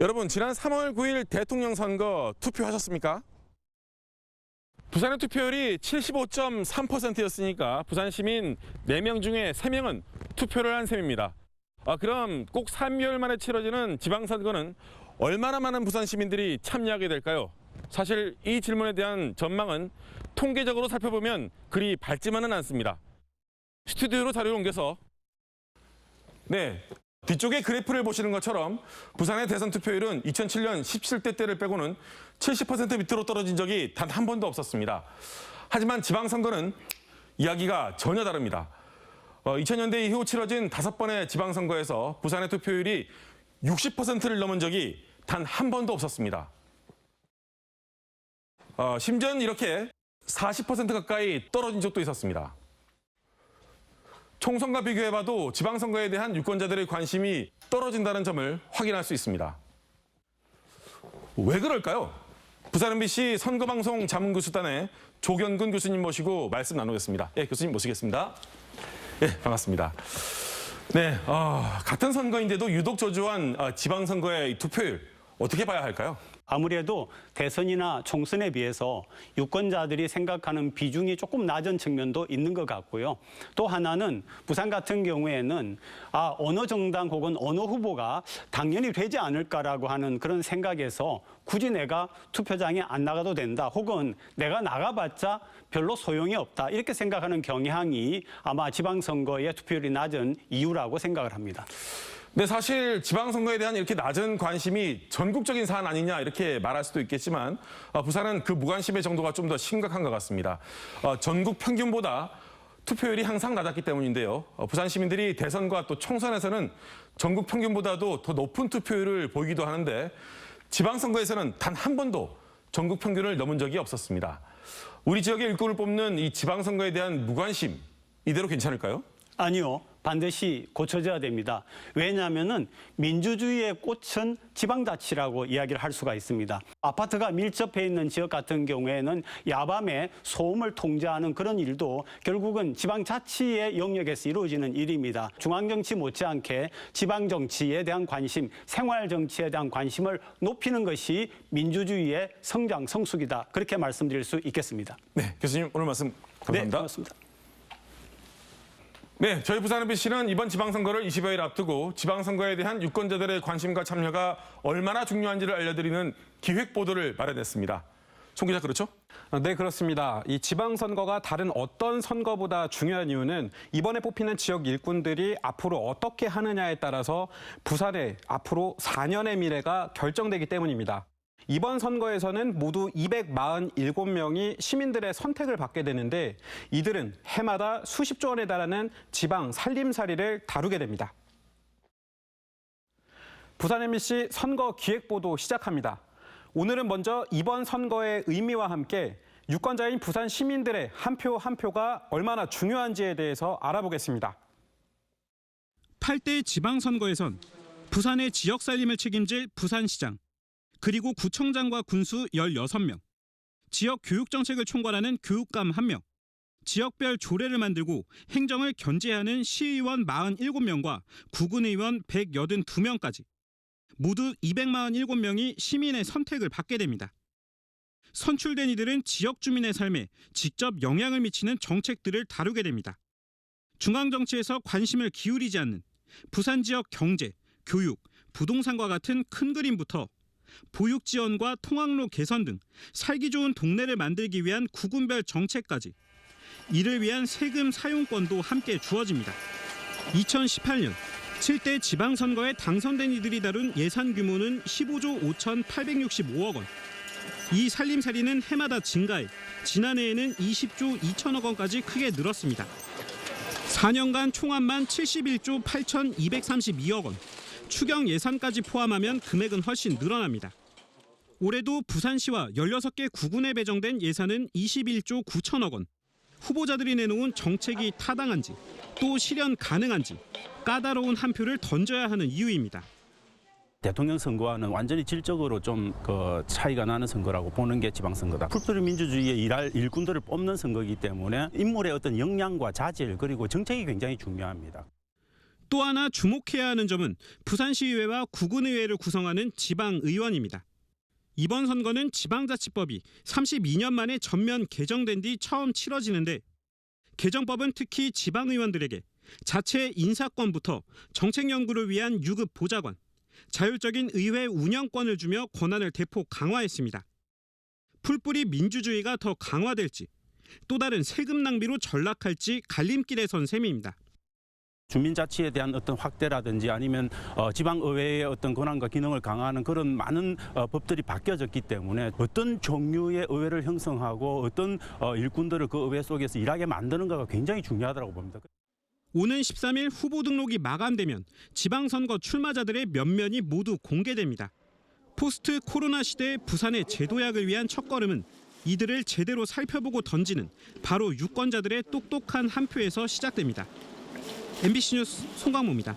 여러분, 지난 3월 9일 대통령 선거 투표하셨습니까? 부산의 투표율이 75.3%였으니까 부산 시민 4명 중에 3명은 투표를 한 셈입니다. 그럼 꼭 3개월 만에 치러지는 지방선거는 얼마나 많은 부산 시민들이 참여하게 될까요? 사실 이 질문에 대한 전망은 통계적으로 살펴보면 그리 밝지만은 않습니다. 스튜디오로 자료를 옮겨서 뒤쪽에 그래프를 보시는 것처럼 부산의 대선 투표율은 2007년 17대 때를 빼고는 70% 밑으로 떨어진 적이 단 한 번도 없었습니다. 하지만 지방선거는 이야기가 전혀 다릅니다. 2000년대 이후 치러진 5번의 지방선거에서 부산의 투표율이 60%를 넘은 적이 단 한 번도 없었습니다. 심지어는 이렇게 40% 가까이 떨어진 적도 있었습니다. 총선과 비교해봐도 지방선거에 대한 유권자들의 관심이 떨어진다는 점을 확인할 수 있습니다. 왜 그럴까요? 부산 MBC 선거방송 자문교수단의 조경근 교수님 모시고 말씀 나누겠습니다. 교수님 모시겠습니다. 반갑습니다. 같은 선거인데도 유독 저조한 지방선거의 투표율 어떻게 봐야 할까요? 아무래도 대선이나 총선에 비해서 유권자들이 생각하는 비중이 조금 낮은 측면도 있는 것 같고요. 또 하나는 부산 같은 경우에는 어느 정당 혹은 어느 후보가 당연히 되지 않을까라고 하는 그런 생각에서 굳이 내가 투표장에 안 나가도 된다 혹은 내가 나가봤자 별로 소용이 없다 이렇게 생각하는 경향이 아마 지방선거의 투표율이 낮은 이유라고 생각을 합니다. 사실 지방선거에 대한 이렇게 낮은 관심이 전국적인 사안 아니냐 이렇게 말할 수도 있겠지만 부산은 그 무관심의 정도가 좀 더 심각한 것 같습니다. 전국 평균보다 투표율이 항상 낮았기 때문인데요. 부산 시민들이 대선과 또 총선에서는 전국 평균보다도 더 높은 투표율을 보이기도 하는데 지방선거에서는 단 한 번도 전국 평균을 넘은 적이 없었습니다. 우리 지역의 일꾼을 뽑는 이 지방선거에 대한 무관심, 이대로 괜찮을까요? 아니요. 반드시 고쳐져야 됩니다. 왜냐하면은 민주주의의 꽃은 지방자치라고 이야기를 할 수가 있습니다. 아파트가 밀접해 있는 지역 같은 경우에는 야밤에 소음을 통제하는 그런 일도 결국은 지방자치의 영역에서 이루어지는 일입니다. 중앙정치 못지않게 지방정치에 대한 관심, 생활정치에 대한 관심을 높이는 것이 민주주의의 성장, 성숙이다. 그렇게 말씀드릴 수 있겠습니다. 교수님 오늘 말씀 감사합니다. 고맙습니다. 저희 부산 MBC는 이번 지방선거를 20여일 앞두고 지방선거에 대한 유권자들의 관심과 참여가 얼마나 중요한지를 알려드리는 기획보도를 마련했습니다. 송 기자, 그렇죠? 네, 그렇습니다. 이 지방선거가 다른 어떤 선거보다 중요한 이유는 이번에 뽑히는 지역 일꾼들이 앞으로 어떻게 하느냐에 따라서 부산의 앞으로 4년의 미래가 결정되기 때문입니다. 이번 선거에서는 모두 247명이 시민들의 선택을 받게 되는데 이들은 해마다 수십조 원에 달하는 지방 살림살이를 다루게 됩니다. 부산 MBC 선거 기획보도 시작합니다. 오늘은 먼저 이번 선거의 의미와 함께 유권자인 부산 시민들의 한 표 한 표가 얼마나 중요한지에 대해서 알아보겠습니다. 8대 지방선거에선 부산의 지역 살림을 책임질 부산시장, 그리고 구청장과 군수 16명, 지역 교육정책을 총괄하는 교육감 1명, 지역별 조례를 만들고 행정을 견제하는 시의원 47명과 구군의원 182명까지 모두 247명이 시민의 선택을 받게 됩니다. 선출된 이들은 지역 주민의 삶에 직접 영향을 미치는 정책들을 다루게 됩니다. 중앙정치에서 관심을 기울이지 않는 부산 지역 경제, 교육, 부동산과 같은 큰 그림부터 보육 지원과 통학로 개선 등 살기 좋은 동네를 만들기 위한 구군별 정책까지 이를 위한 세금 사용권도 함께 주어집니다. 2018년 7대 지방선거에 당선된 이들이 다룬 예산 규모는 15조 5,865억 원. 이 살림살이는 해마다 증가해 지난해에는 20조 2천억 원까지 크게 늘었습니다. 4년간 총합만 71조 8,232억 원. 추경 예산까지 포함하면 금액은 훨씬 늘어납니다. 올해도 부산시와 16개 구군에 배정된 예산은 21조 9천억 원. 후보자들이 내놓은 정책이 타당한지 또 실현 가능한지 까다로운 한 표를 던져야 하는 이유입니다. 대통령 선거와는 완전히 질적으로 좀 차이가 나는 선거라고 보는 게 지방선거다. 풀뿌리 민주주의에 일할 일꾼들을 뽑는 선거이기 때문에 인물의 어떤 역량과 자질 그리고 정책이 굉장히 중요합니다. 또 하나 주목해야 하는 점은 부산시의회와 구군의회를 구성하는 지방의원입니다. 이번 선거는 지방자치법이 32년 만에 전면 개정된 뒤 처음 치러지는데 개정법은 특히 지방의원들에게 자체 인사권부터 정책 연구를 위한 유급 보좌관, 자율적인 의회 운영권을 주며 권한을 대폭 강화했습니다. 풀뿌리 민주주의가 더 강화될지 또 다른 세금 낭비로 전락할지 갈림길에 선 셈입니다. 주민자치에 대한 어떤 확대라든지 아니면 지방의회의 어떤 권한과 기능을 강화하는 그런 많은 법들이 바뀌어졌기 때문에 어떤 종류의 의회를 형성하고 어떤 일꾼들을 그 의회 속에서 일하게 만드는가가 굉장히 중요하다고 봅니다. 오는 13일 후보 등록이 마감되면 지방선거 출마자들의 면면이 모두 공개됩니다. 포스트 코로나 시대 부산의 재도약을 위한 첫걸음은 이들을 제대로 살펴보고 던지는 바로 유권자들의 똑똑한 한 표에서 시작됩니다. MBC 뉴스 송강모입니다.